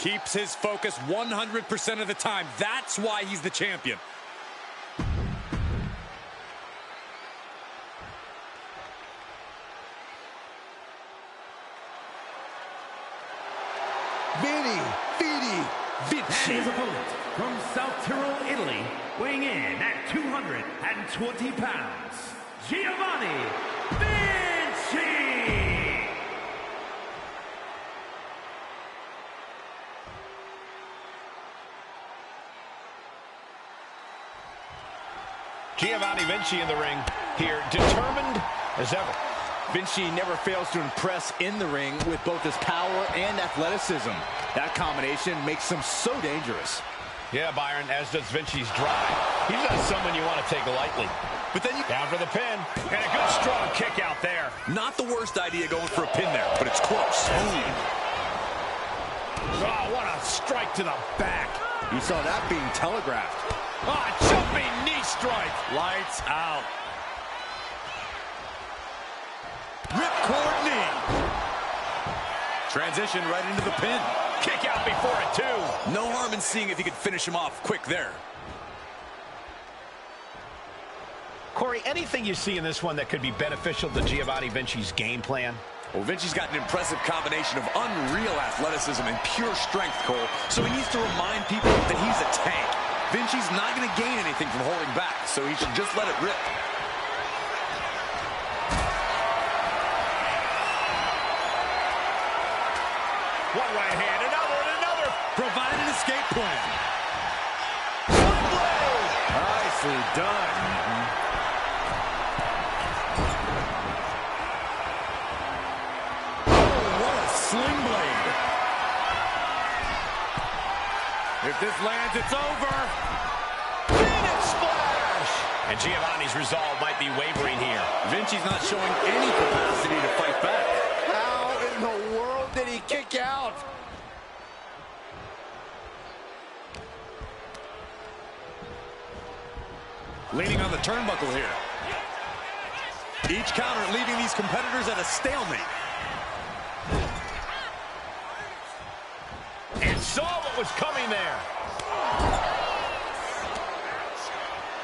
Keeps his focus 100% of the time. That's why he's the champion. And his opponent from South Tyrol, Italy, weighing in at 220 pounds, Giovanni Vinci! Giovanni Vinci in the ring here, determined as ever. Vinci never fails to impress in the ring with both his power and athleticism. That combination makes him so dangerous. Yeah, Byron, as does Vinci's drive. He's not someone you want to take lightly. But then you down for the pin, and a good strong kick out there. Not the worst idea going for a pin there, but it's close. Oh, what a strike to the back. You saw that being telegraphed. Oh, jumping knee strike. Lights out. Ripcord knee. Transition right into the pin. Kick out before it, too. No harm in seeing if he could finish him off quick there. Corey, anything you see in this one that could be beneficial to Giovanni Vinci's game plan? Well, Vinci's got an impressive combination of unreal athleticism and pure strength, Cole. So he needs to remind people that he's a tank. Vinci's not going to gain anything from holding back, so he should just let it rip. One right hand, another, and another. Provide an escape plan. One blade. Nicely done. Oh, what a sling blade. If this lands, it's over. Phoenix splash. And Giovanni's resolve might be wavering here. Vinci's not showing any capacity to fight back. How in the world did he kick out? Leaning on the turnbuckle here. Each counter leaving these competitors at a stalemate. And saw what was coming there.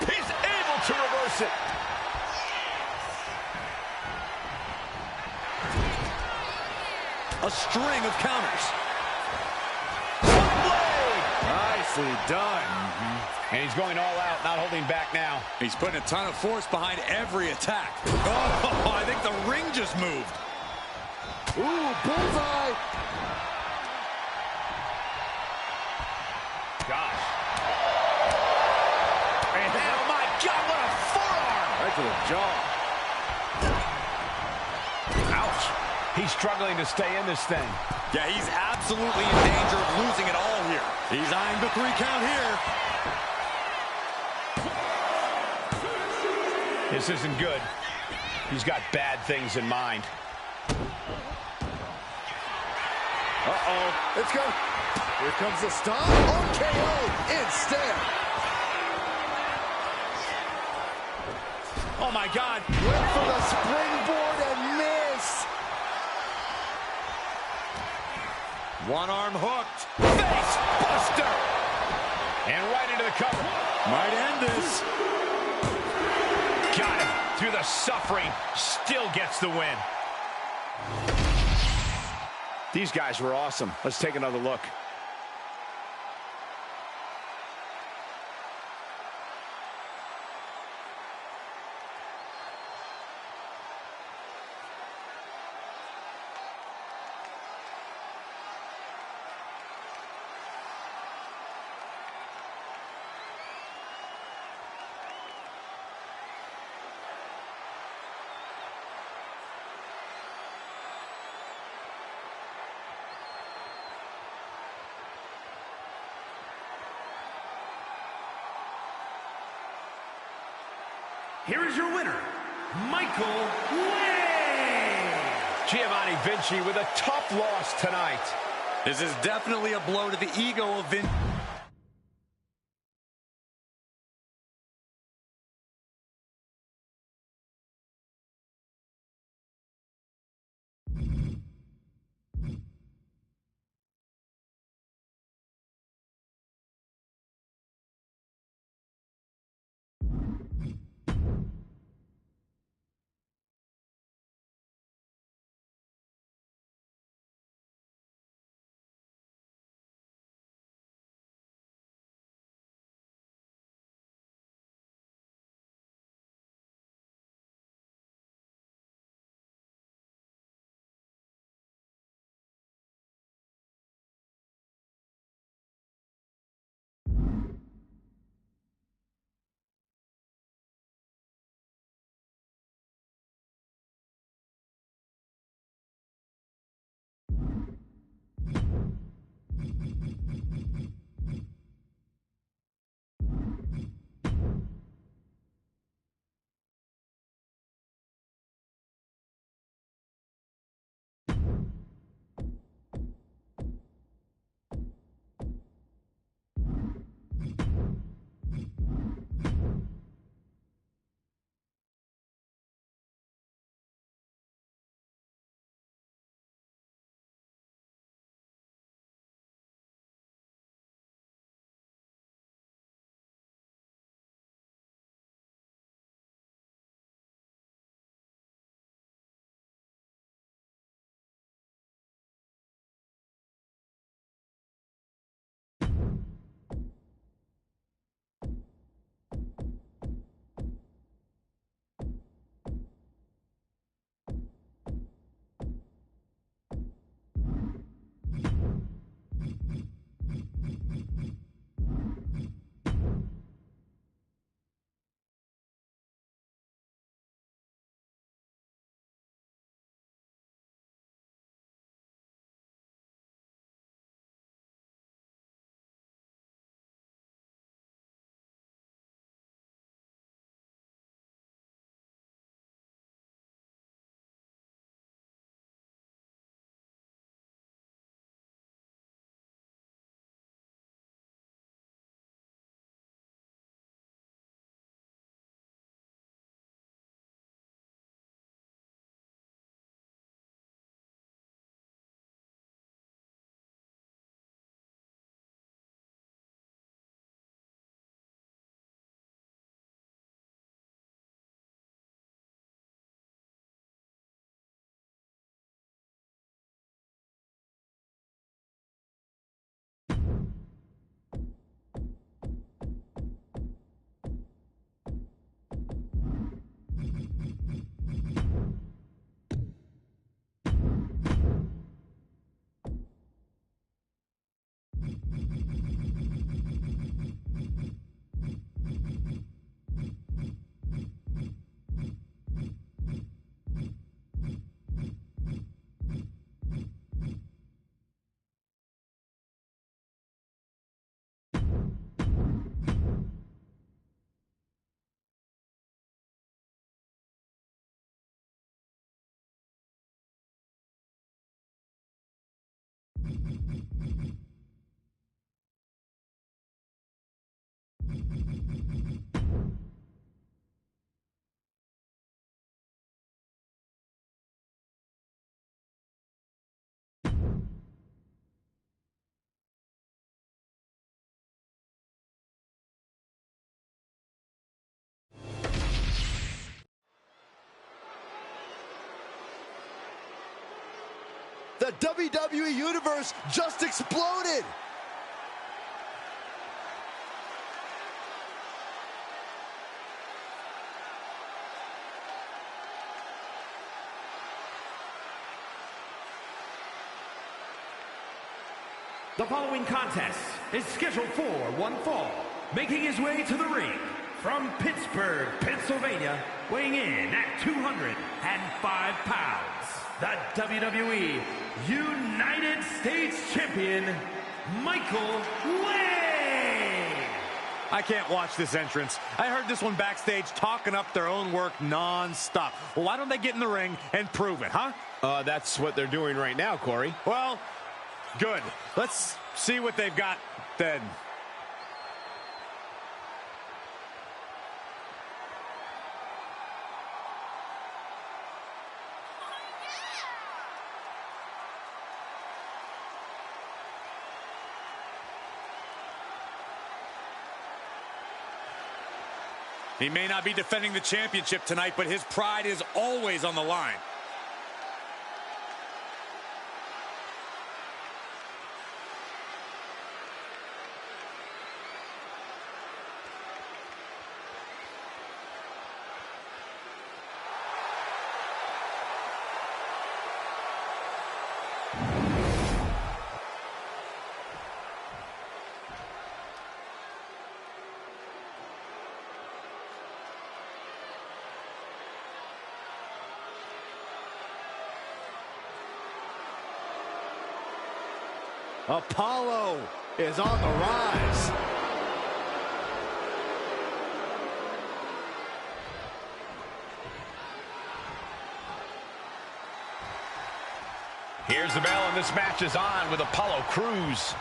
He's able to reverse it. A string of counters. One blade. Nicely done. And he's going all out, not holding back now. He's putting a ton of force behind every attack. Oh, I think the ring just moved. Ooh, bullseye. Gosh. And oh my God, what a forearm! Right to the jaw. Ouch. He's struggling to stay in this thing. Yeah, he's absolutely in danger of losing it all here. He's eyeing the 3 count here. This isn't good. He's got bad things in mind. Uh-oh. It's going. Here comes the stop. RKO instead. Oh, my God. Went for the springboard and missed. One arm hooked. Face buster! And right into the cover. Might end this. Got him through the suffering. Still gets the win. These guys were awesome. Let's take another look. Here is your winner, Michael Wwe. Giovanni Vinci with a tough loss tonight. This is definitely a blow to the ego of Vinci. WWE Universe just exploded. The following contest is scheduled for one fall. Making his way to the ring from Pittsburgh, Pennsylvania, weighing in at 205 pounds, the WWE United States Champion, Michael Wwe. I can't watch this entrance. I heard this one backstage talking up their own work non-stop. Well, why don't they get in the ring and prove it, huh? That's what they're doing right now, Corey. Well, good. Let's see what they've got then. He may not be defending the championship tonight, but his pride is always on the line. Apollo is on the rise. Here's the bell, and this match is on with Apollo Crews.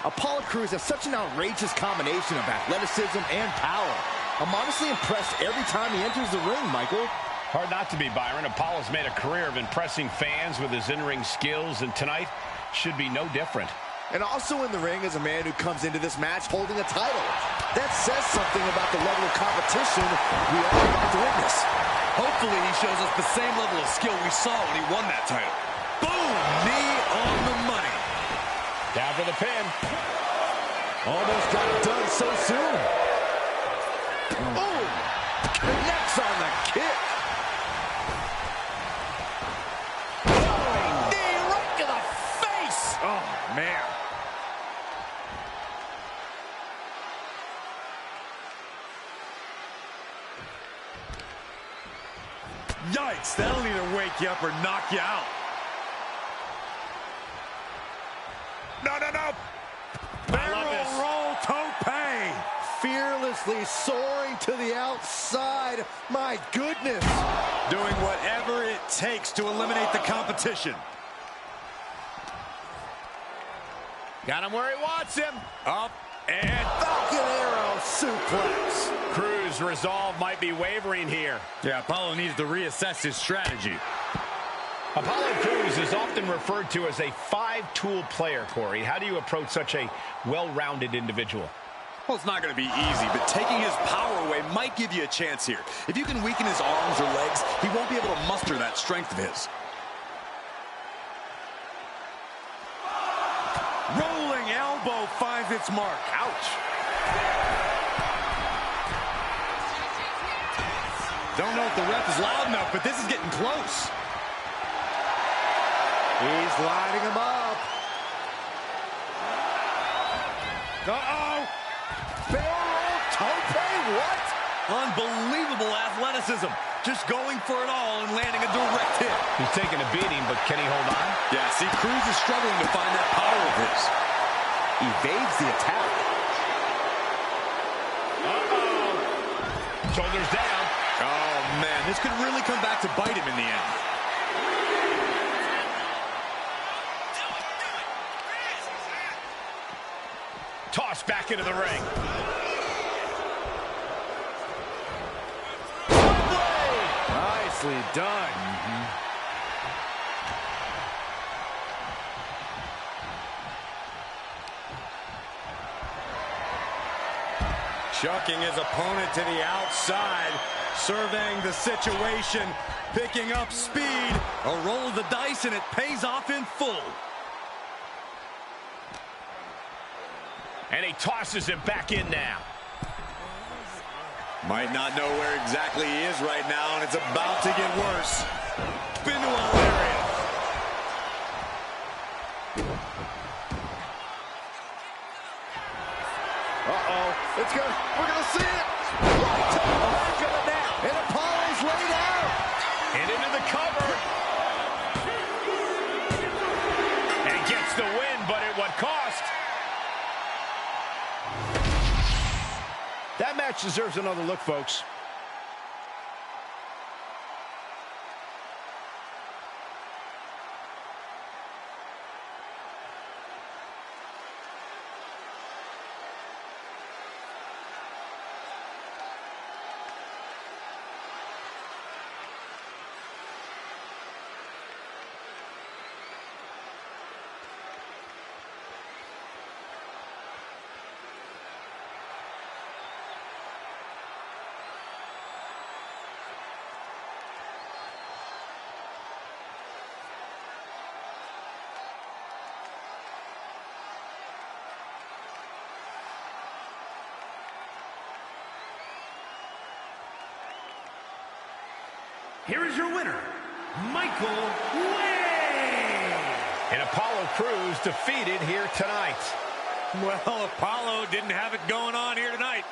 Apollo Crews has such an outrageous combination of athleticism and power. I'm honestly impressed every time he enters the ring, Michael. Hard not to be, Byron. Apollo's made a career of impressing fans with his in-ring skills, and tonight should be no different. And also in the ring is a man who comes into this match holding a title. That says something about the level of competition we are about to witness. Hopefully he shows us the same level of skill we saw when he won that title. Boom! Knee on the money. Down for the pin. Almost got it done so soon. Boom! Connects on the kick. Knee right to the face. Oh, man. Yikes, that'll either wake you up or knock you out. No, no, no. Barrel roll tope. Fearlessly soaring to the outside. My goodness. Doing whatever it takes to eliminate the competition. Got him where he wants him. Up and Falcon Arrow suplex. Crews' resolve might be wavering here. yeah, Apollo needs to reassess his strategy. Apollo Crews is often referred to as a five-tool player, Corey. How do you approach such a well-rounded individual? Well, it's not going to be easy, but taking his power away might give you a chance here. If you can weaken his arms or legs, he won't be able to muster that strength of his. Rolling elbow finds its mark. Ouch. Don't know if the ref is loud enough, but this is getting close. He's lining him up. Uh-oh. Barrel tope, what? Unbelievable athleticism. Just going for it all and landing a direct hit. He's taking a beating, but can he hold on? Yeah, see, Crews is struggling to find that power of his. Evades the attack. Uh-oh. Shoulders down. Oh, man, this could really come back to bite him in the end. Tossed back into the ring. Nicely done. Chucking his opponent to the outside, surveying the situation, picking up speed. A roll of the dice, and it pays off in full. And he tosses him back in now. Might not know where exactly he is right now, and it's about to get worse. Spin to a lariat. We're gonna see it. Right to the back of the net. And Apollo's laid out. And into the cover. And he gets the win, but at what cost? That match deserves another look, folks. Here is your winner, Michael Wwe. And Apollo Crews defeated here tonight. Well, Apollo didn't have it going on here tonight.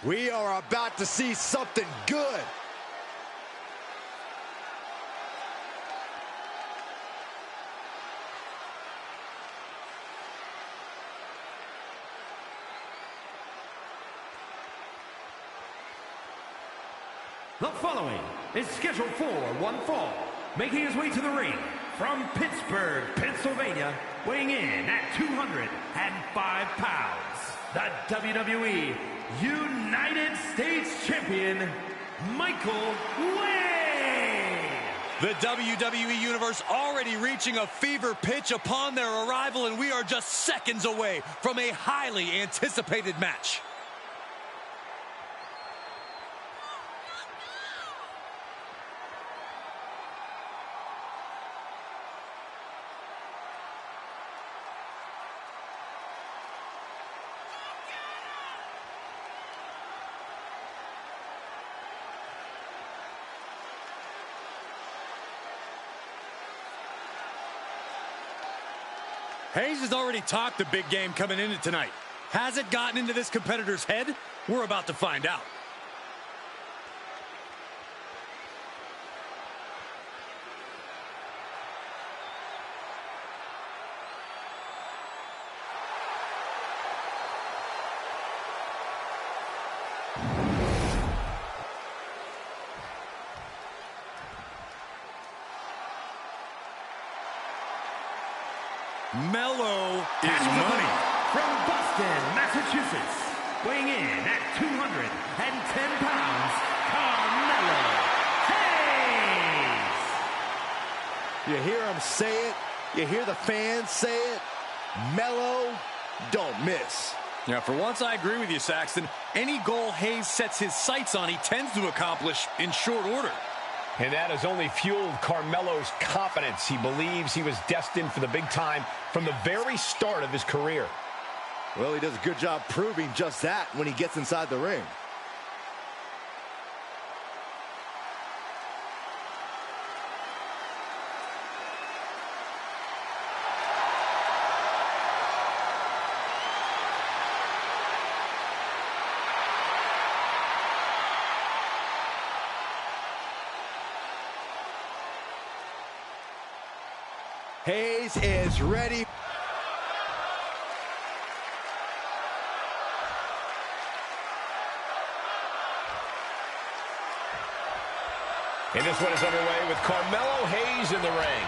We are about to see something good. The following is scheduled for one fall, making his way to the ring from Pittsburgh, Pennsylvania, weighing in at 205 pounds, the WWE United States Champion, Michael Wwe. The WWE Universe already reaching a fever pitch upon their arrival, and we are just seconds away from a highly anticipated match. Hayes has already talked the big game coming into tonight. Has it gotten into this competitor's head? We're about to find out. Mello is money. From Boston, Massachusetts, weighing in at 210 pounds, Carmelo Hayes. You hear him say it. You hear the fans say it. Mello, don't miss. Yeah, for once I agree with you, Saxton. Any goal Hayes sets his sights on, he tends to accomplish in short order. And that has only fueled Carmelo's confidence. He believes he was destined for the big time from the very start of his career. Well, he does a good job proving just that when he gets inside the ring. Hayes is ready. And this one is underway with Carmelo Hayes in the ring.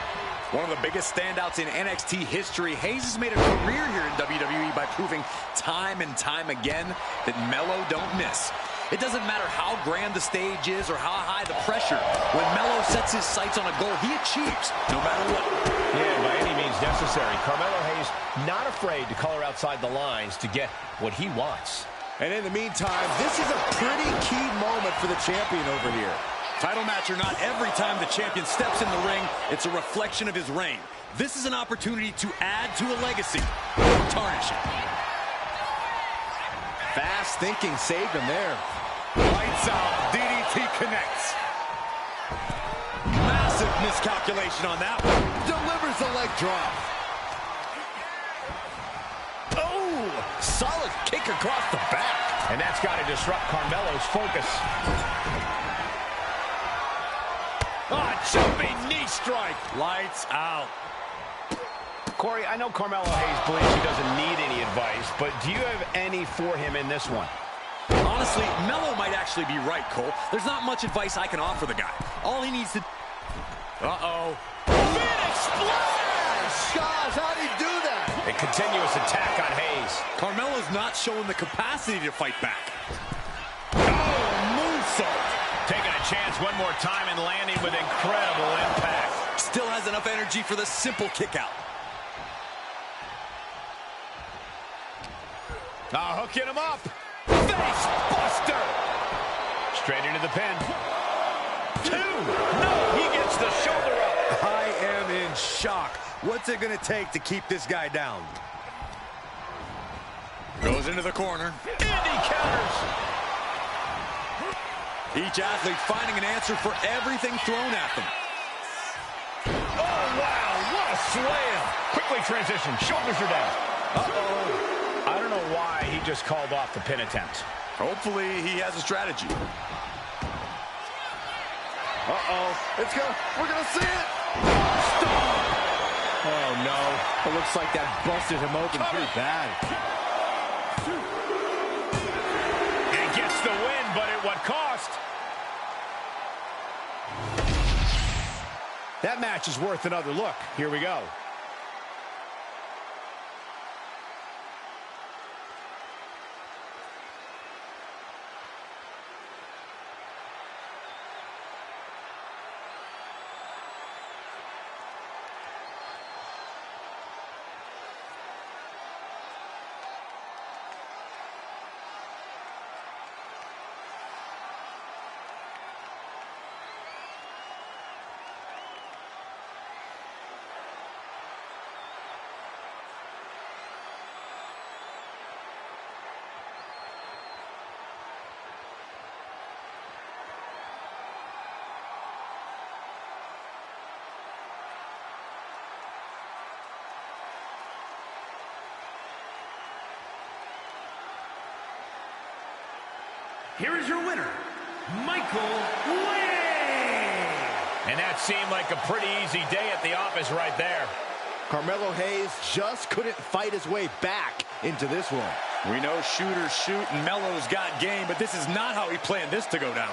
One of the biggest standouts in NXT history, Hayes has made a career here in WWE by proving time and time again that Mello don't miss. It doesn't matter how grand the stage is or how high the pressure. When Mello sets his sights on a goal, he achieves no matter what. Yeah, by any means necessary. Carmelo Hayes not afraid to color outside the lines to get what he wants. And in the meantime, this is a pretty key moment for the champion over here. Title match or not, every time the champion steps in the ring, it's a reflection of his reign. This is an opportunity to add to a legacy, or tarnish it. Fast thinking saved him there. Lights out, DDT connects. Massive miscalculation on that one. Delivers the leg drop. Oh, solid kick across the back. And that's got to disrupt Carmelo's focus. Jumping knee strike. Lights out. Corey, I know Carmelo Hayes believes he doesn't need any advice, but do you have any for him in this one? Honestly, Mello might actually be right, Cole. There's not much advice I can offer the guy. All he needs to... Uh-oh. Big splash! Gosh, how'd he do that? A continuous attack on Hayes. Carmelo's not showing the capacity to fight back. Oh, moonsault. Taking a chance one more time and landing with incredible impact. Still has enough energy for the simple kick out. Hooking him up. Face buster. Straight into the pin. 2. No, he gets the shoulder up. I am in shock. What's it going to take to keep this guy down? Goes into the corner. Indy counters. Each athlete finding an answer for everything thrown at them. Oh, wow, what a slam. Quickly transition, shoulders are down. Uh-oh. I don't know why he just called off the pin attempt. Hopefully he has a strategy. Uh-oh. It's going. We're going to see it. Stop! Oh, no. It looks like that busted him open pretty bad. And gets the win, but at what cost? That match is worth another look. Here we go. Here is your winner, Michael Wwe. And that seemed like a pretty easy day at the office right there. Carmelo Hayes just couldn't fight his way back into this one. We know shooters shoot and Melo's got game, but this is not how he planned this to go down.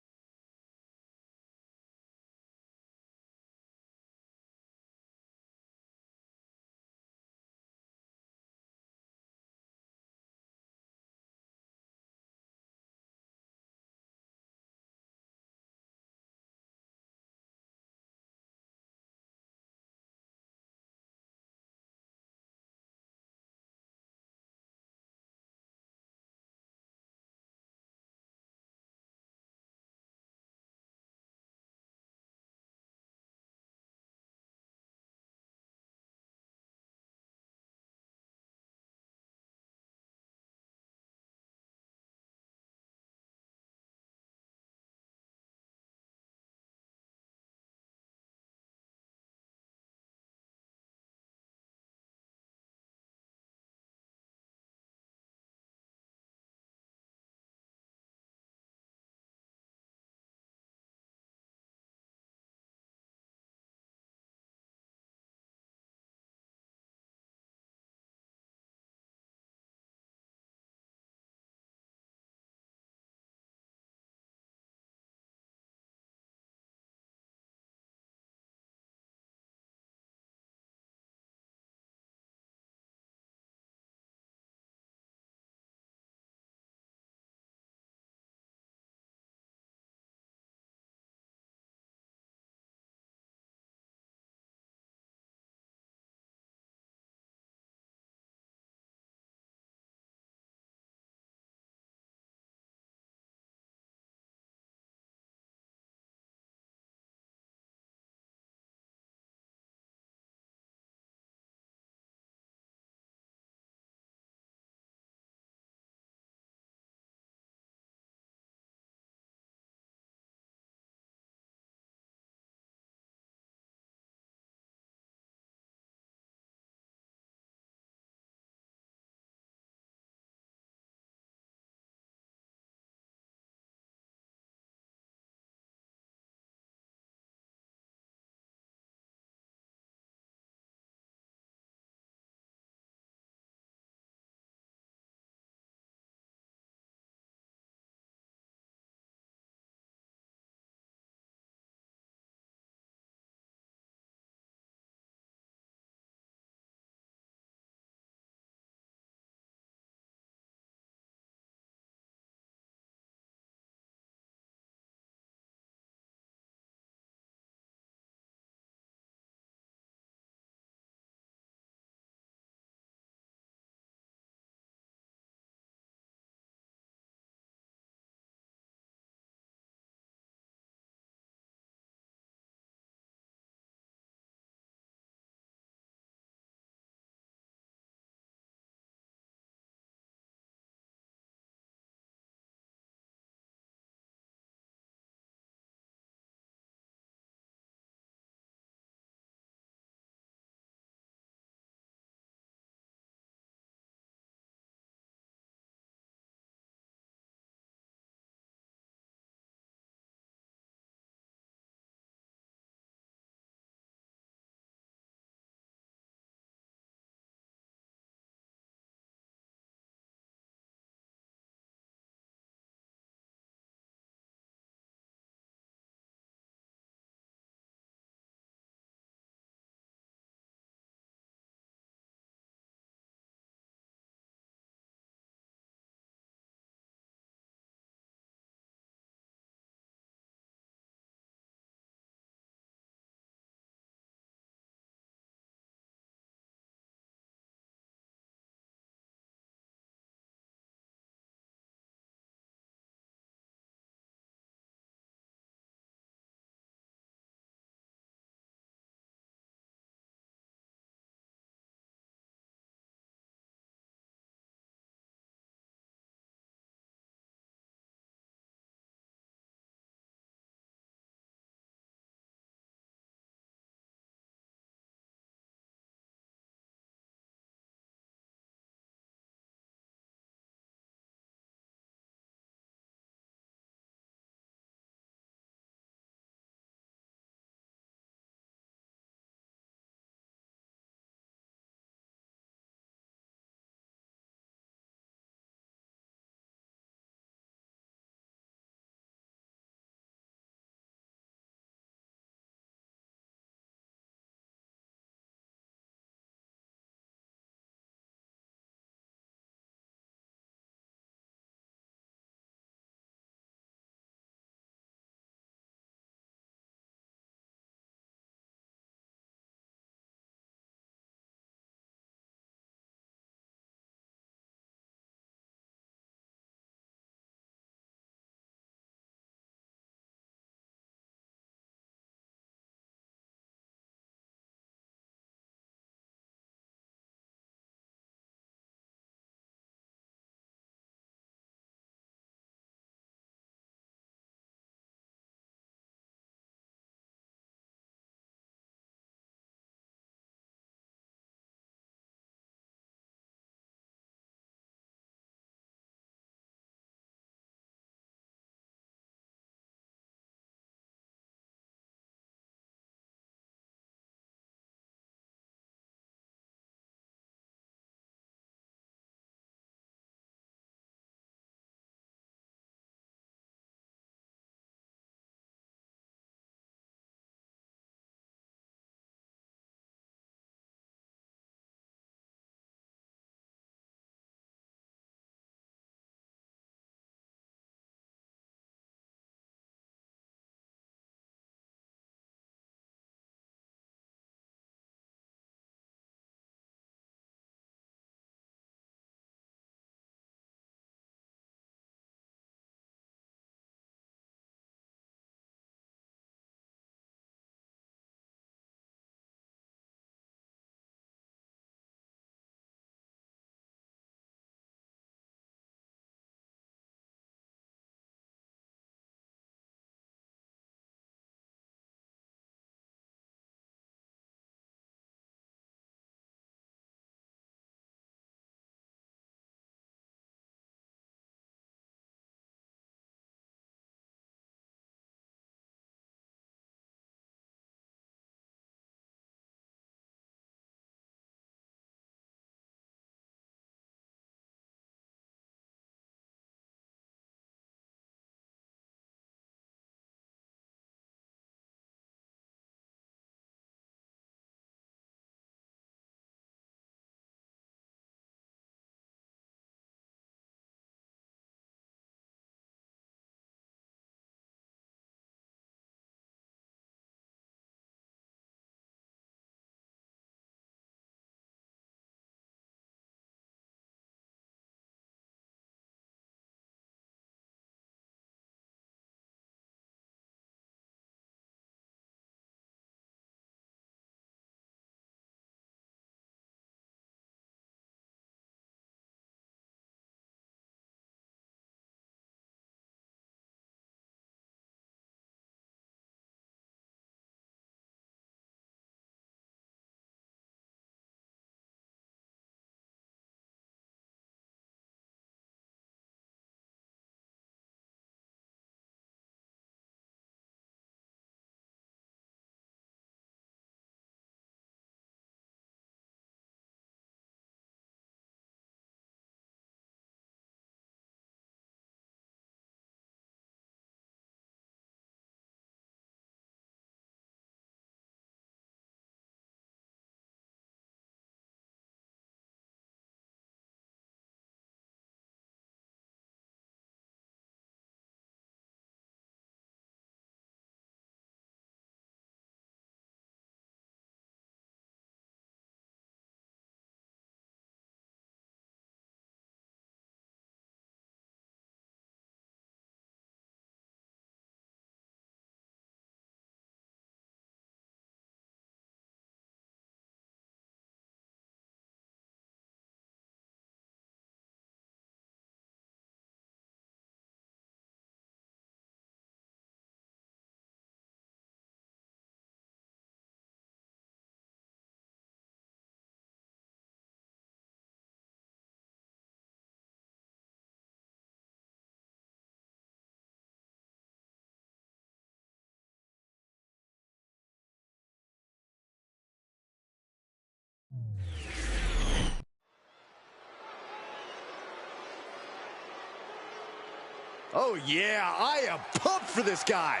Oh, yeah, I am pumped for this guy.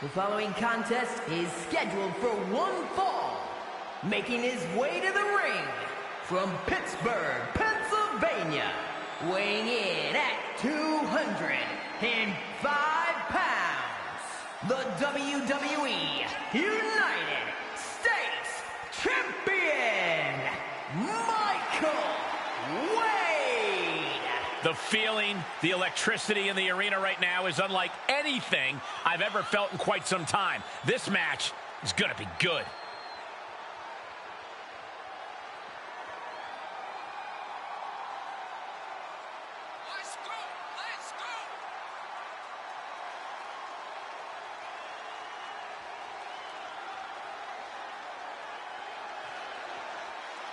The following contest is scheduled for one fall. Making his way to the ring from Pittsburgh, Pennsylvania, weighing in at 205 pounds, the WWE United States Champion, Michael Wade. The feeling, the electricity in the arena right now is unlike anything I've ever felt in quite some time. This match is going to be good.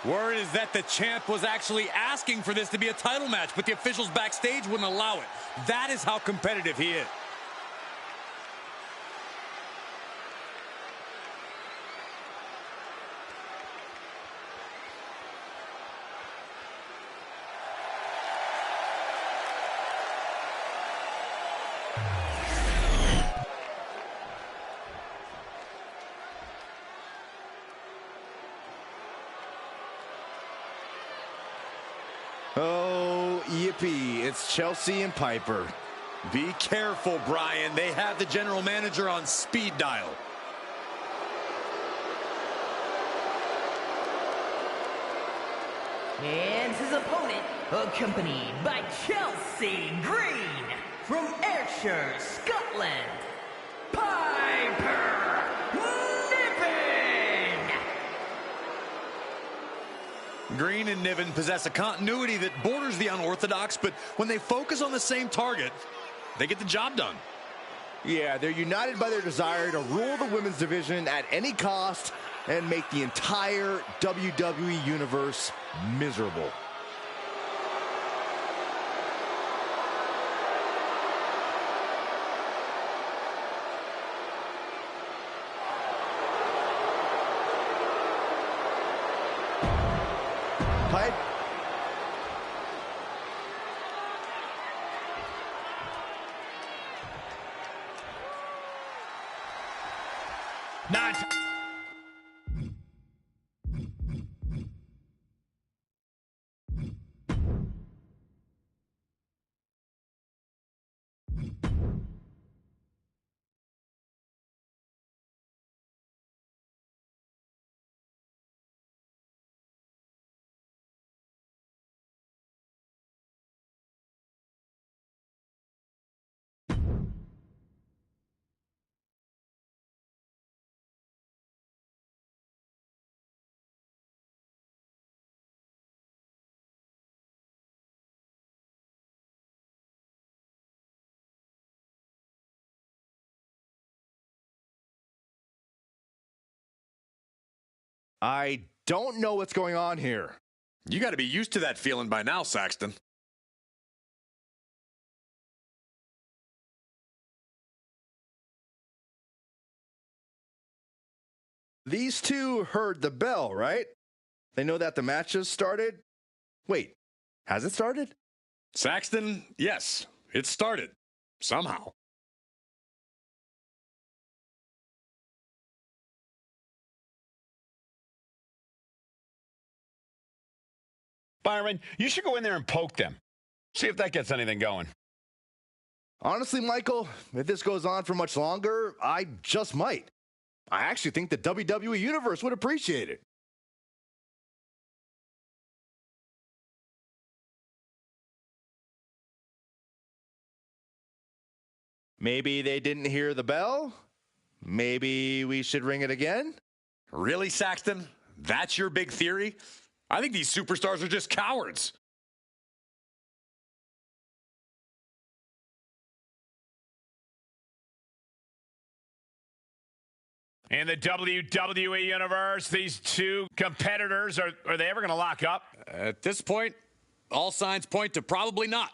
Word is that the champ was actually asking for this to be a title match, but the officials backstage wouldn't allow it. That is how competitive he is. Oh, yippee, it's Chelsea and Piper. Be careful, Brian. They have the general manager on speed dial. And his opponent, accompanied by Chelsea Green from Ayrshire, Scotland, Piper Niven. Green and Niven possess a continuity that borders the unorthodox, but when they focus on the same target, they get the job done. Yeah, they're united by their desire to rule the women's division at any cost and make the entire WWE Universe miserable. Pipe. Not. I don't know what's going on here. You got to be used to that feeling by now, Saxton. These two heard the bell, right? They know that the match has started? Wait, has it started? Saxton, yes, it started. Somehow. Byron, you should go in there and poke them. See if that gets anything going. Honestly, Michael, if this goes on for much longer, I just might. I actually think the WWE Universe would appreciate it. Maybe they didn't hear the bell? Maybe we should ring it again? Really, Saxton? That's your big theory? I think these superstars are just cowards. In the WWE Universe, these two competitors, are they ever going to lock up? At this point, all signs point to probably not.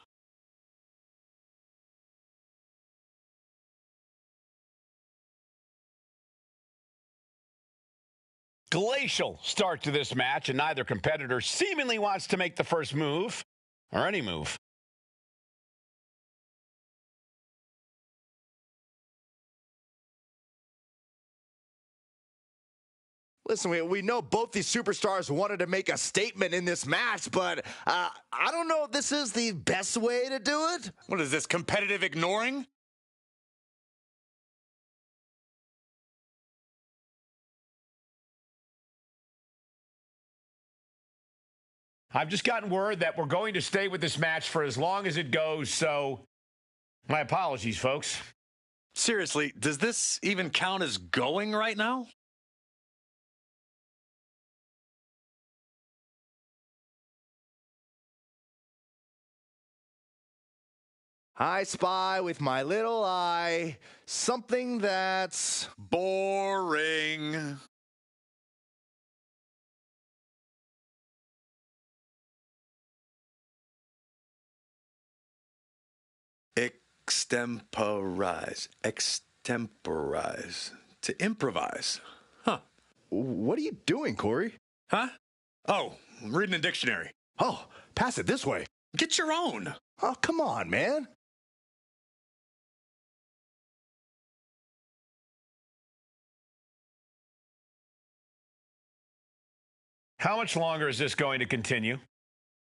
Glacial start to this match, and neither competitor seemingly wants to make the first move, or any move. Listen, we know both these superstars wanted to make a statement in this match, but I don't know if this is the best way to do it. What is this, competitive ignoring? I've just gotten word that we're going to stay with this match for as long as it goes, so my apologies, folks. Seriously, does this even count as going right now? I spy with my little eye something that's Boring. Extemporize. To improvise. Huh. What are you doing, Corey? Huh? Oh, I'm reading a dictionary. Oh, pass it this way. Get your own. Oh, come on, man. How much longer is this going to continue?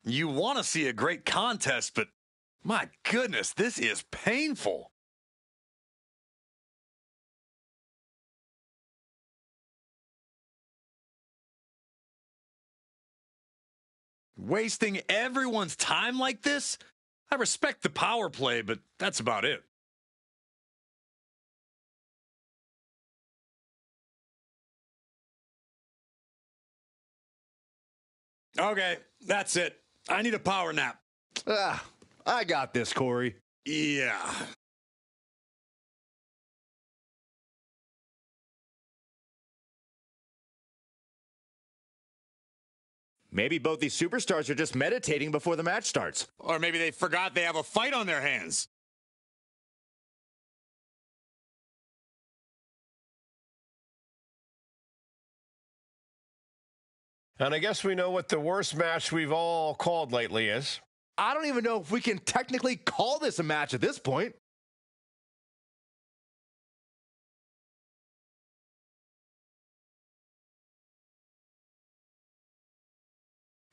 You want to see a great contest, but my goodness, this is painful. Wasting everyone's time like this? I respect the power play, but that's about it. Okay, that's it. I need a power nap. I got this, Corey. Yeah. Maybe both these superstars are just meditating before the match starts. Or maybe they forgot they have a fight on their hands. And I guess we know what the worst match we've all called lately is. I don't even know if we can technically call this a match at this point.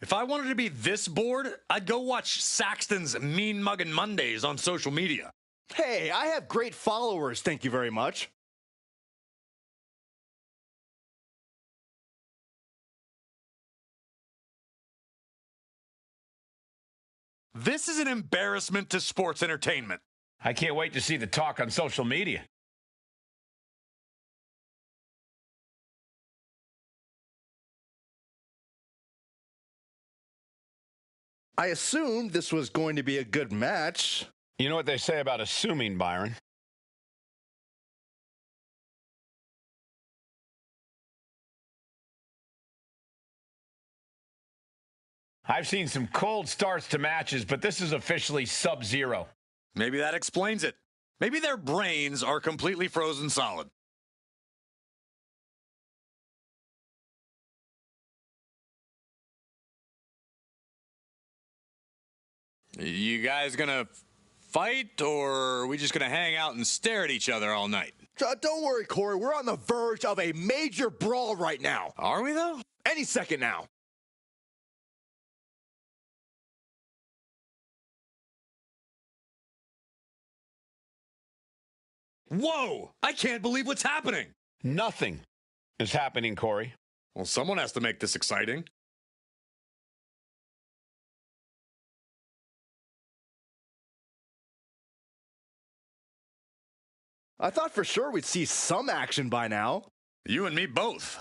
If I wanted to be this bored, I'd go watch Saxton's Mean Muggin' Mondays on social media. Hey, I have great followers, thank you very much. This is an embarrassment to sports entertainment. I can't wait to see the talk on social media. I assumed this was going to be a good match. You know what they say about assuming, Byron? I've seen some cold starts to matches, but this is officially sub-zero. Maybe that explains it. Maybe their brains are completely frozen solid. You guys gonna fight, or are we just gonna hang out and stare at each other all night? Don't worry, Corey. We're on the verge of a major brawl right now. Are we, though? Any second now. Whoa! I can't believe what's happening. Nothing is happening, Corey. Well, someone has to make this exciting. I thought for sure we'd see some action by now. You and me both.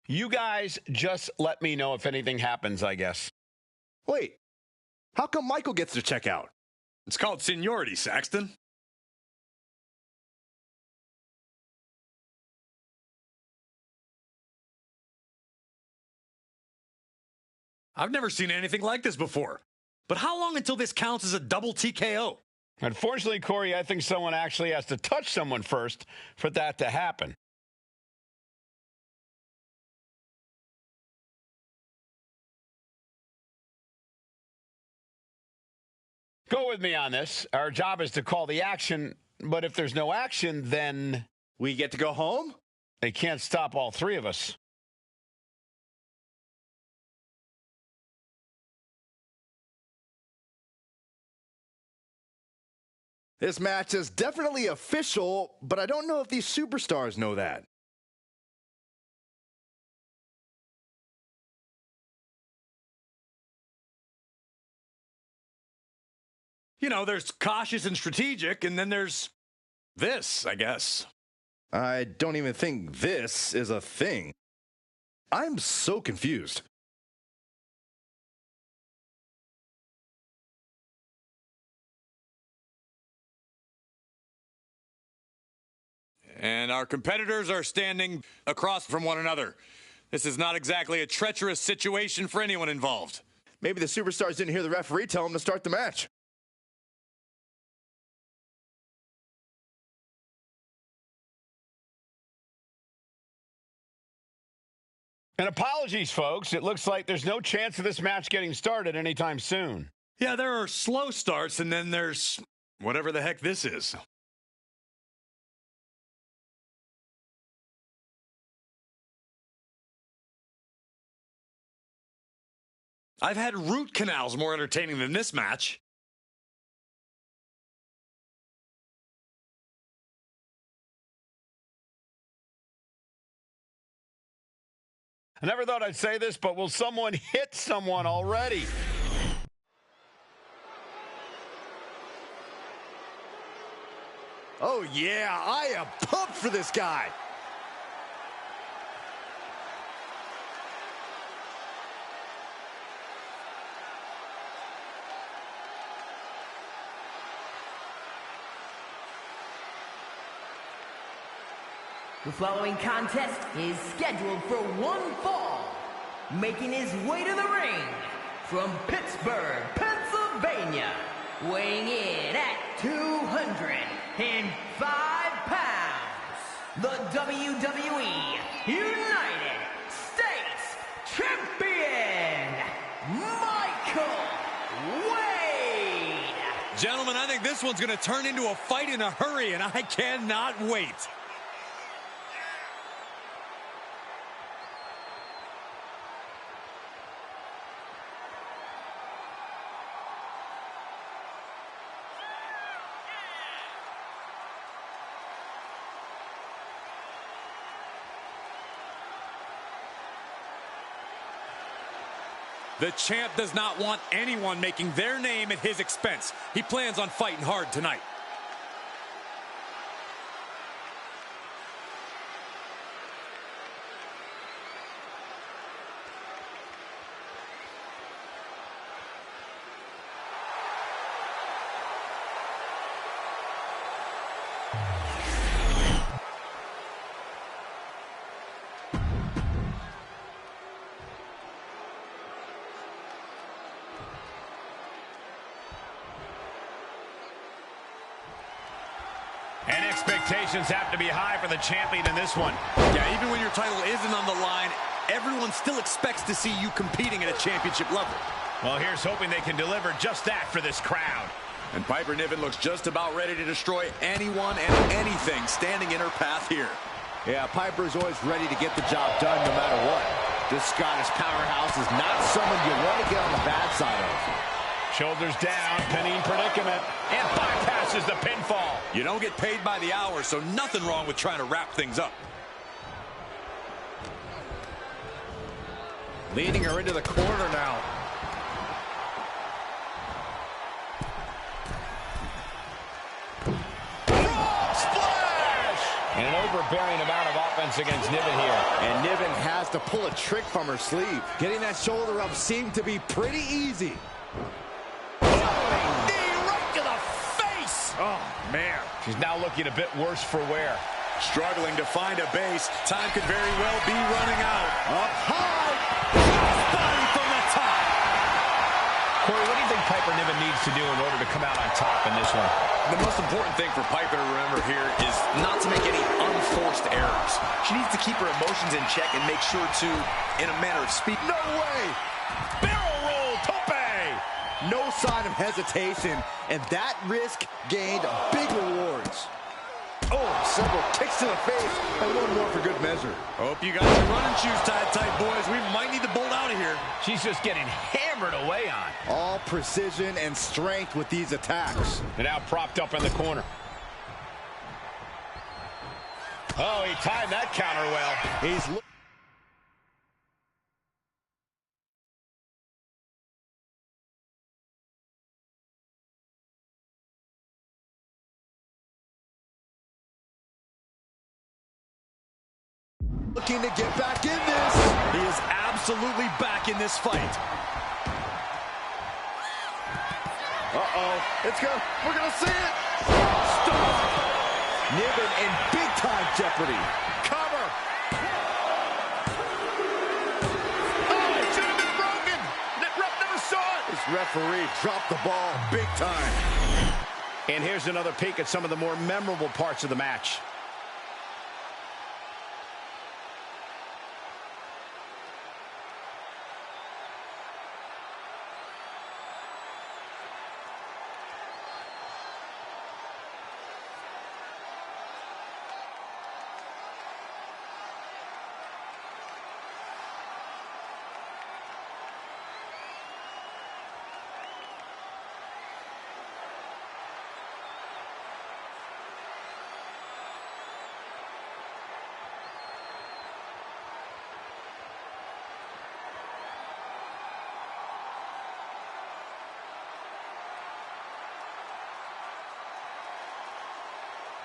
You guys just let me know if anything happens, I guess. Wait, how come Michael gets to check out? It's called seniority, Saxton. I've never seen anything like this before. But how long until this counts as a double TKO? Unfortunately, Corey, I think someone actually has to touch someone first for that to happen. Go with me on this. Our job is to call the action, but if there's no action, then We get to go home? they can't stop all three of us. This match is definitely official, but I don't know if these superstars know that. You know, there's cautious and strategic, and then there's this, I guess. I don't even think this is a thing. I'm so confused. And our competitors are standing across from one another. This is not exactly a treacherous situation for anyone involved. Maybe the superstars didn't hear the referee tell them to start the match. And apologies, folks. It looks like there's no chance of this match getting started anytime soon. Yeah, there are slow starts, and then there's whatever the heck this is. I've had root canals more entertaining than this match. I never thought I'd say this, but will someone hit someone already? Oh yeah, I am pumped for this guy. The following contest is scheduled for one fall. Making his way to the ring from Pittsburgh, Pennsylvania, weighing in at 205 pounds, the WWE United States Champion, Michael Wade. Gentlemen, I think this one's going to turn into a fight in a hurry, and I cannot wait. The champ does not want anyone making their name at his expense. He plans on fighting hard tonight. And expectations have to be high for the champion in this one. Yeah, even when your title isn't on the line, everyone still expects to see you competing at a championship level. Well, here's hoping they can deliver just that for this crowd. And Piper Niven looks just about ready to destroy anyone and anything standing in her path here. Yeah, Piper's always ready to get the job done no matter what. This Scottish powerhouse is not someone you want to get on the bad side of. Shoulders down, pinning predicament, and bypasses the pinfall. You don't get paid by the hour, so nothing wrong with trying to wrap things up. Leading her into the corner now. Splash! And an overbearing amount of offense against Niven here. And Niven has to pull a trick from her sleeve. Getting that shoulder up seemed to be pretty easy. Oh, man. She's now looking a bit worse for wear. Struggling to find a base. Time could very well be running out. Up high. Body from the top. Corey, what do you think Piper Niven needs to do in order to come out on top in this one? The most important thing for Piper to remember here is not to make any unforced errors. She needs to keep her emotions in check and make sure to, in a manner of speaking. No way! Barrel roll, tope! No sign of hesitation, and that risk gained big rewards. Oh, several kicks to the face, and one more for good measure. Hope you got your running shoes tied tight, boys. We might need to bolt out of here. She's just getting hammered away on. All precision and strength with these attacks. And now propped up in the corner. Oh, he timed that counter well. He's looking to get back in this. He is absolutely back in this fight. It's good. We're going to see it. Stop. Niven in big-time jeopardy. Cover. Oh, it should have been broken. The ref never saw it. This referee dropped the ball big time. And here's another peek at some of the more memorable parts of the match.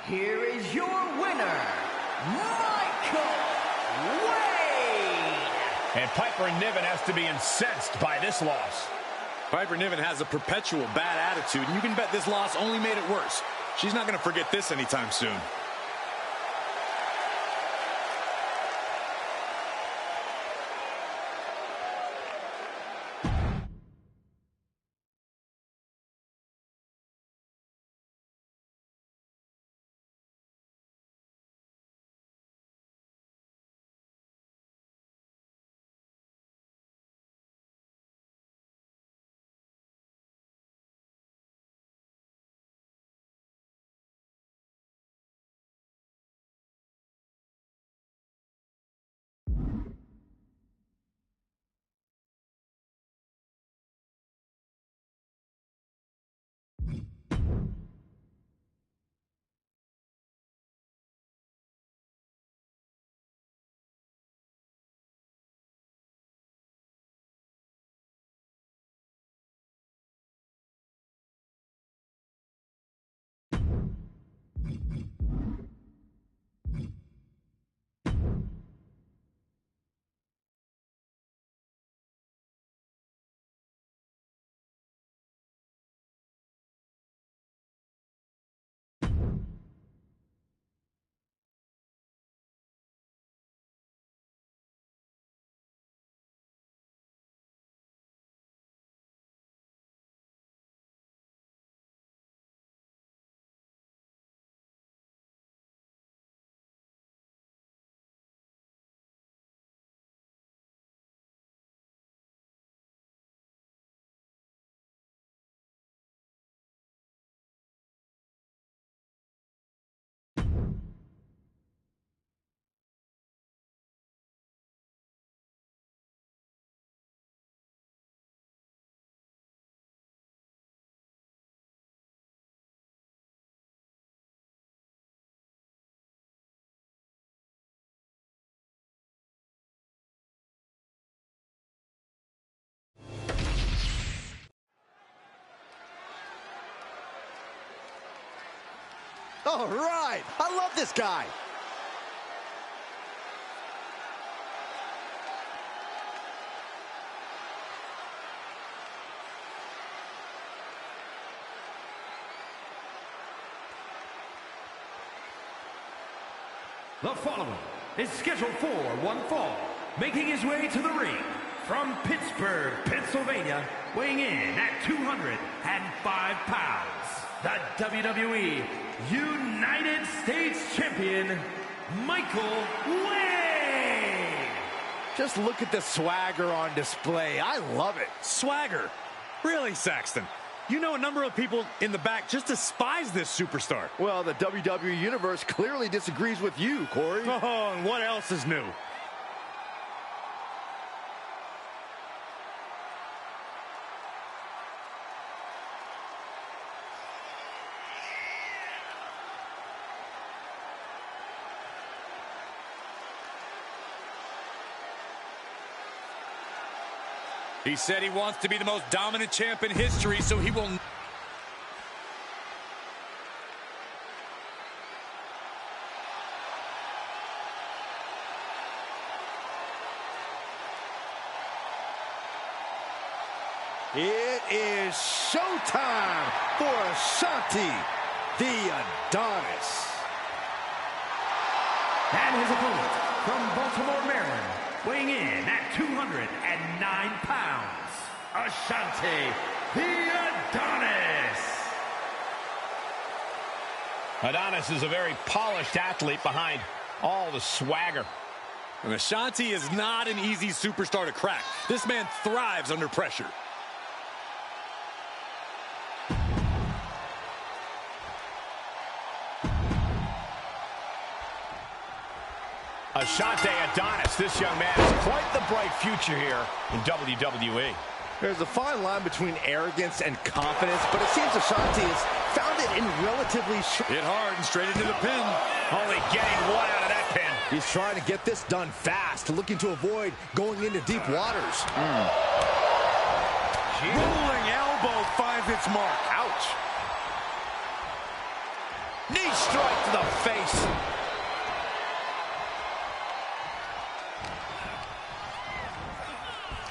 Here is your winner, Michael Wade. And Piper Niven has to be incensed by this loss. Piper Niven has a perpetual bad attitude, and you can bet this loss only made it worse. She's not going to forget this anytime soon. All right. I love this guy. The following is scheduled for one fall, making his way to the ring from Pittsburgh, Pennsylvania, weighing in at 205 pounds, the WWE United States Champion, Michael Wwe. Just look at the swagger on display. I love it. Swagger? Really, Saxton? You know a number of people in the back just despise this superstar. Well, the WWE Universe clearly disagrees with you, Corey. Oh, and what else is new? He said he wants to be the most dominant champ in history, so he will... It is showtime for Ashanti, the Adonis. And his opponent from Baltimore, Maryland, weighing in at 209 pounds, Ashanti, the Adonis. Adonis is a very polished athlete behind all the swagger. And Ashanti is not an easy superstar to crack. This man thrives under pressure. Ashanti Adonis, this young man has quite the bright future here in WWE. There's a fine line between arrogance and confidence, but it seems Ashanti has found it in relatively short. Hit hard and straight into the pin. Only getting one out of that pin. He's trying to get this done fast, looking to avoid going into deep waters. Rolling elbow finds its mark. Ouch. Knee strike to the face.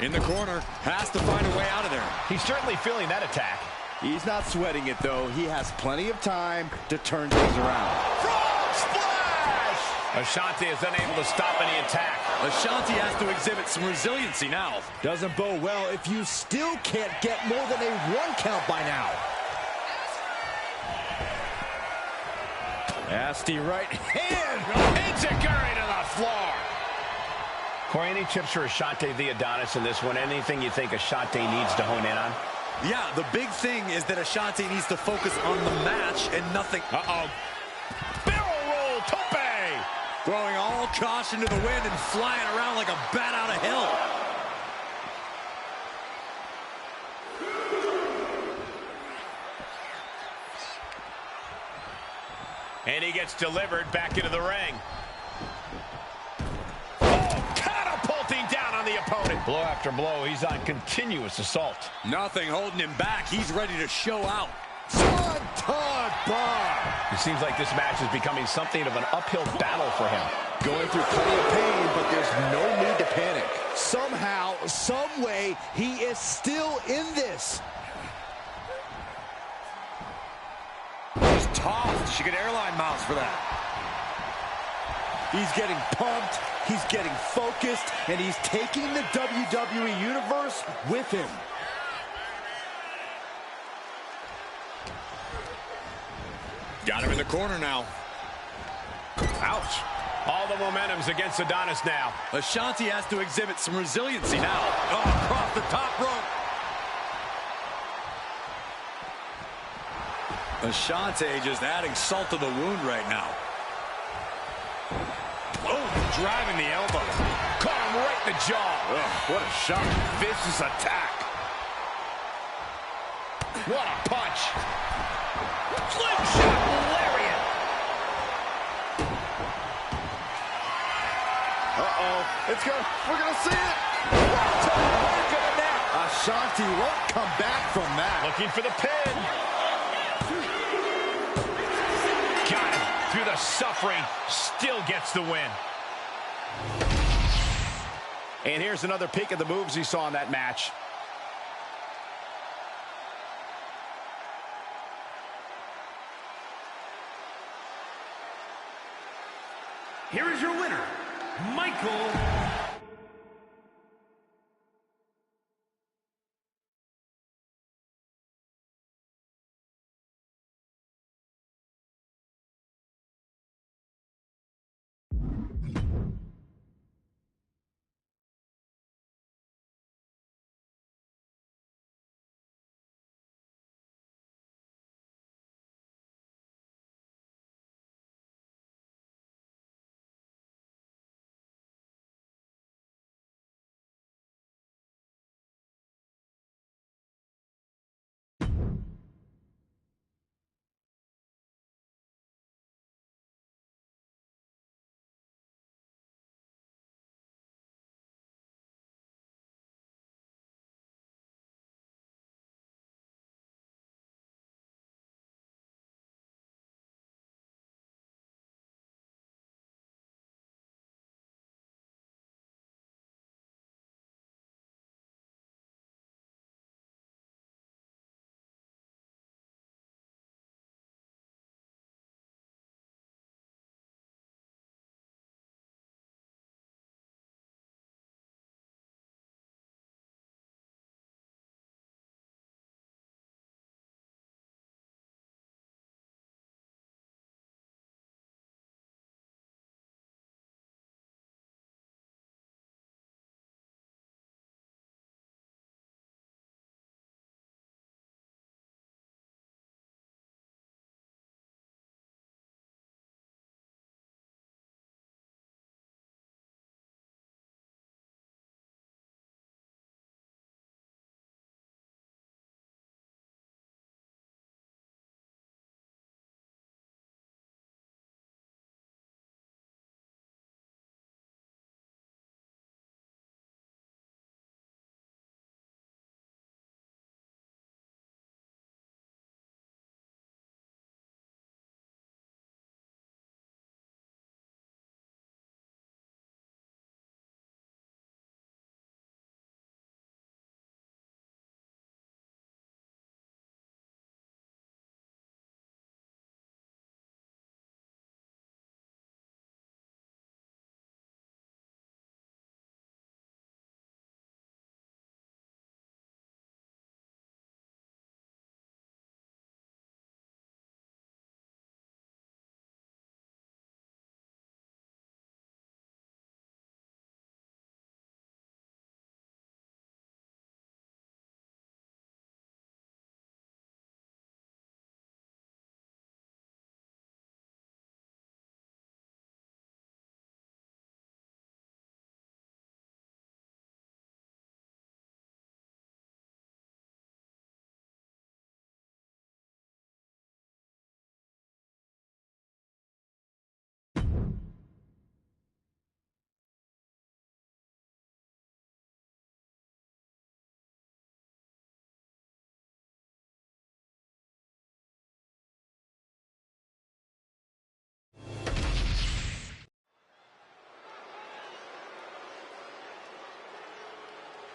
In the corner, has to find a way out of there. He's certainly feeling that attack. He's not sweating it, though. He has plenty of time to turn things around. Frog splash! Ashanti is unable to stop any attack. Ashanti has to exhibit some resiliency now. Doesn't bode well if you still can't get more than a 1 count by now. Nasty right hand. Enziguri to the floor. Corey, any tips for Ashanti the Adonis in this one? Anything you think Ashanti needs to hone in on? Yeah, the big thing is that Ashanti needs to focus on the match and nothing. Uh-oh. Barrel roll tope! Throwing all caution to the wind and flying around like a bat out of hell. And he gets delivered back into the ring. Down on the opponent. Blow after blow. He's on continuous assault. Nothing holding him back. He's ready to show out. Swanton bomb. It seems like this match is becoming something of an uphill battle for him. Going through plenty of pain, but there's no need to panic. Somehow, some way, he is still in this. He's tossed. She get airline miles for that. He's getting pumped, he's getting focused, and he's taking the WWE Universe with him. Got him in the corner now. Ouch. All the momentum's against Adonis now. Ashanti has to exhibit some resiliency now. Oh, across the top rope. Ashanti just adding salt to the wound right now. Oh, driving the elbow. Caught him right in the jaw. Oh, what a shot. Vicious attack. What a punch. Slingshot lariat. Uh-oh. We're going to see it. Ashanti won't come back from that. Looking for the pin. Got him. Through the suffering, still gets the win. And here's another peek at the moves he saw in that match. Here is your winner, Michael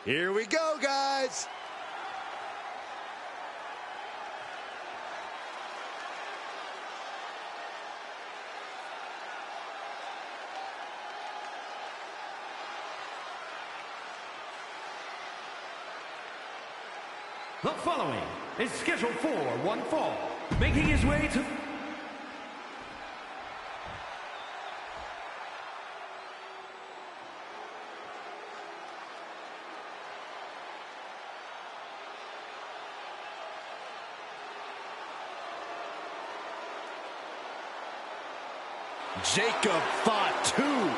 Here we go, guys. The following is scheduled for one fall, making his way to... Jacob Wwe2k25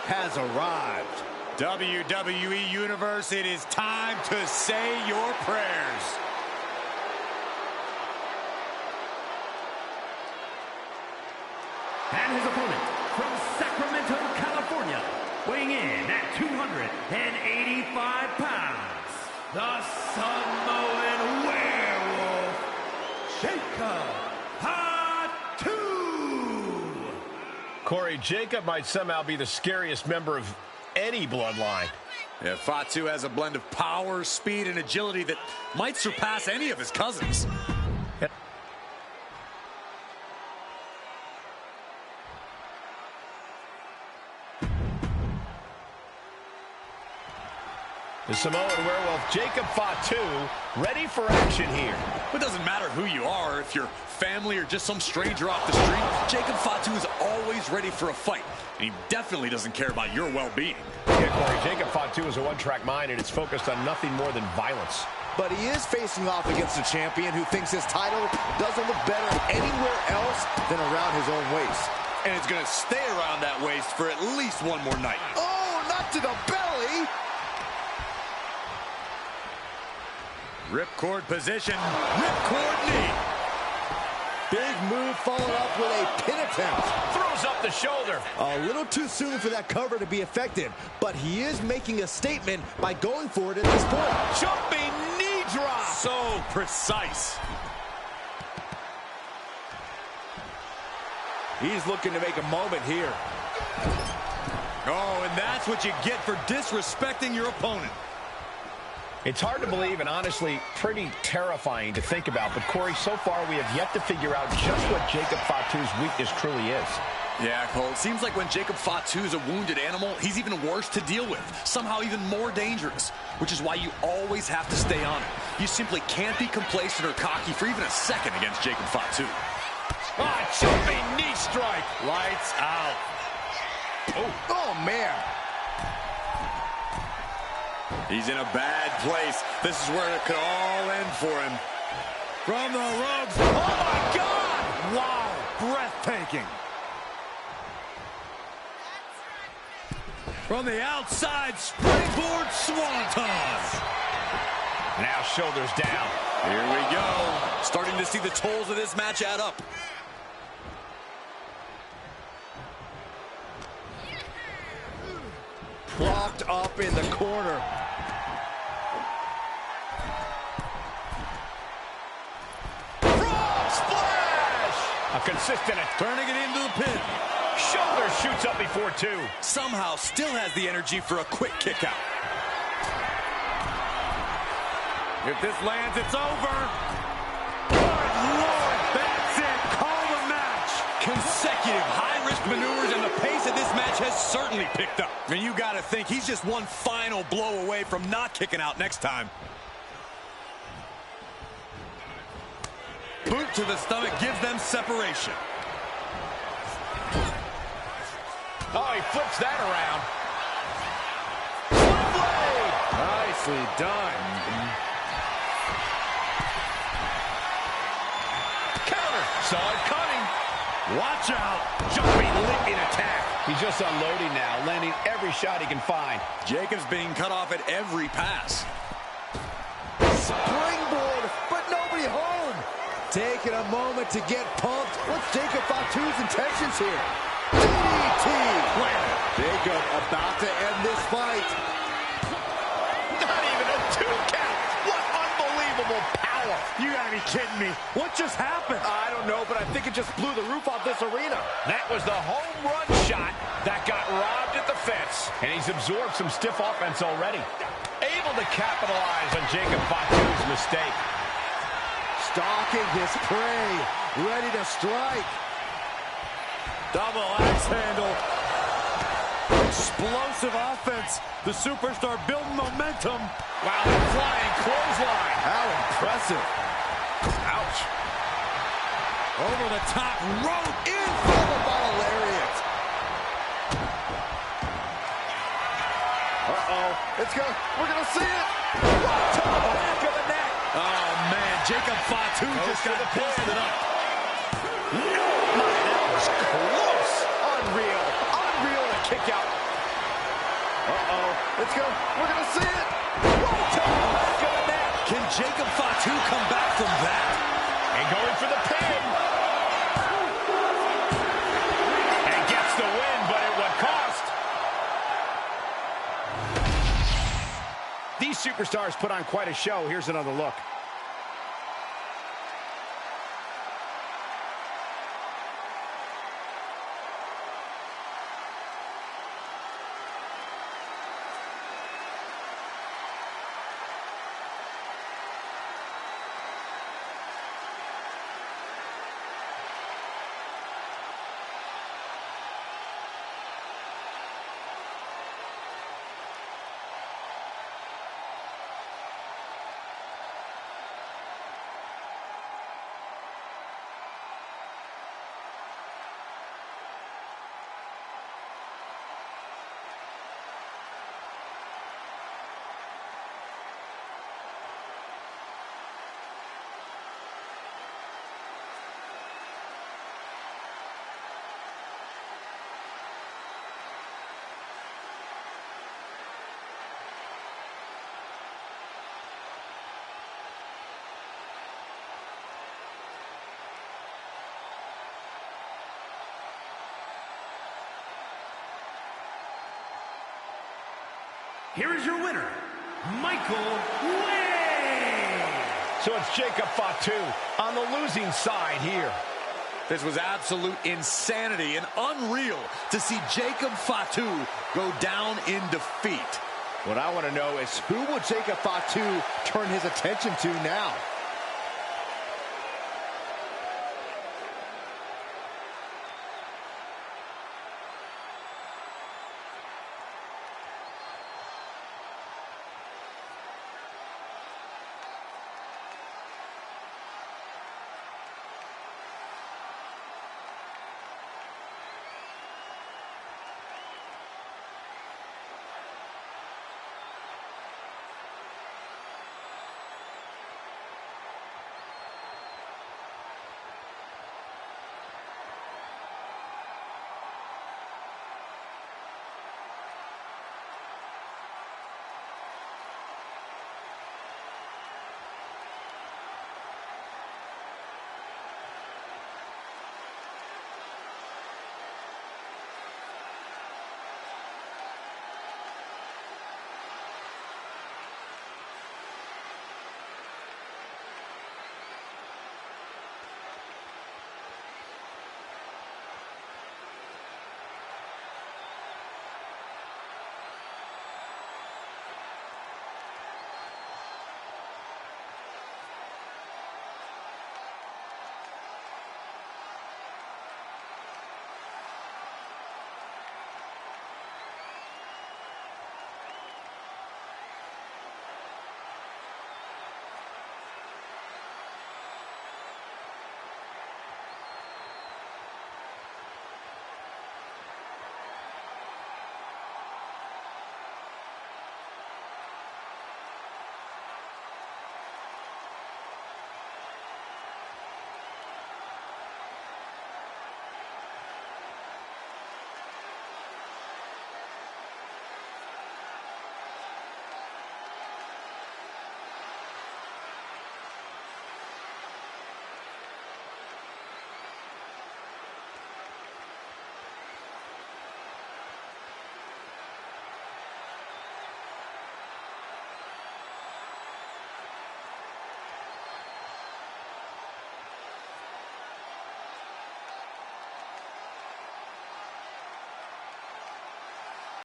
has arrived. WWE Universe, it is time to say your prayers. And his opponent from Sacramento, California, weighing in at 285 pounds, the Samoan Werewolf, Jacob Wwe2k25. Corey, Jacob might somehow be the scariest member of any bloodline. Yeah, Wwe2k has a blend of power, speed, and agility that might surpass any of his cousins. The Samoan Werewolf, Jacob Wwe2k, ready for action here. It doesn't matter who you are, if you're family or just some stranger off the street, Jacob Wwe2k is always ready for a fight, and he definitely doesn't care about your well-being. Yeah, Corey, Jacob Wwe2k is a one-track mind, and it's focused on nothing more than violence. But he is facing off against a champion who thinks his title doesn't look better anywhere else than around his own waist. And it's going to stay around that waist for at least one more night. Oh, not to the belly! Ripcord position, ripcord knee. Big move followed up with a pin attempt. Throws up the shoulder. A little too soon for that cover to be effective, but he is making a statement by going for it at this point. Jumping knee drop. So precise. He's looking to make a moment here. Oh, and that's what you get for disrespecting your opponent. It's hard to believe and honestly pretty terrifying to think about, but Corey, so far we have yet to figure out just what Jacob Wwe2k's weakness truly is. Yeah, Cole, it seems like when Jacob Wwe2k is a wounded animal, he's even worse to deal with, somehow even more dangerous, which is why you always have to stay on it. You simply can't be complacent or cocky for even a second against Jacob Wwe2k. Ah, jumping knee strike. Lights out. Oh, man. He's in a bad place. This is where it could all end for him. From the ropes. Oh, my God! Wow, breathtaking. From the outside, springboard swanton. Now shoulders down. Here we go. Starting to see the tolls of this match add up. Propped up in the corner. Frog splash! A consistent Turning it into the pin. shoulder shoots up before two. Somehow still has the energy for a quick kick out. If this lands, it's over. Good Lord, that's it. Call the match. Consecutive high-risk maneuvers, and the pace of this match has certainly picked up. And you got to think he's just one final blow away from not kicking out next time. Boot to the stomach gives them separation. Oh, he flips that around. Nicely done. Counter. Saw it coming. Watch out. Jumping, leaping attack. He's just unloading now, landing every shot he can find. Jacob's being cut off at every pass. Springboard, but nobody home. Taking a moment to get pumped. What's Jacob Wwe2k's intentions here? DDT. Jacob about to end this fight. Not even a 2 count. What unbelievable power. You gotta be kidding me. What just happened? I don't know, but I think it just blew the roof off this arena. That was the home run shot that got robbed at the fence. And he's absorbed some stiff offense already. able to capitalize on Jacob Fatu's mistake. Stalking his prey, ready to strike. Double axe handle. Explosive offense. The superstar building momentum. Wow, the flying clothesline. How impressive. Ouch. Over the top rope. In followed by a lariat. We're gonna see it. What to the back of the neck. Oh, man. Jacob Fatu just got busted up. No, that was close. Unreal. Unreal to kick out. We're gonna see it. What to the back of the neck. Can Jacob Fatu come back from that? And going for the pin. And gets the win, but at what cost? These superstars put on quite a show. Here's another look. Here is your winner, Michael Way. So it's Jacob Fatu on the losing side here. This was absolute insanity and unreal to see Jacob Fatu go down in defeat. What I want to know is who will Jacob Fatu turn his attention to now?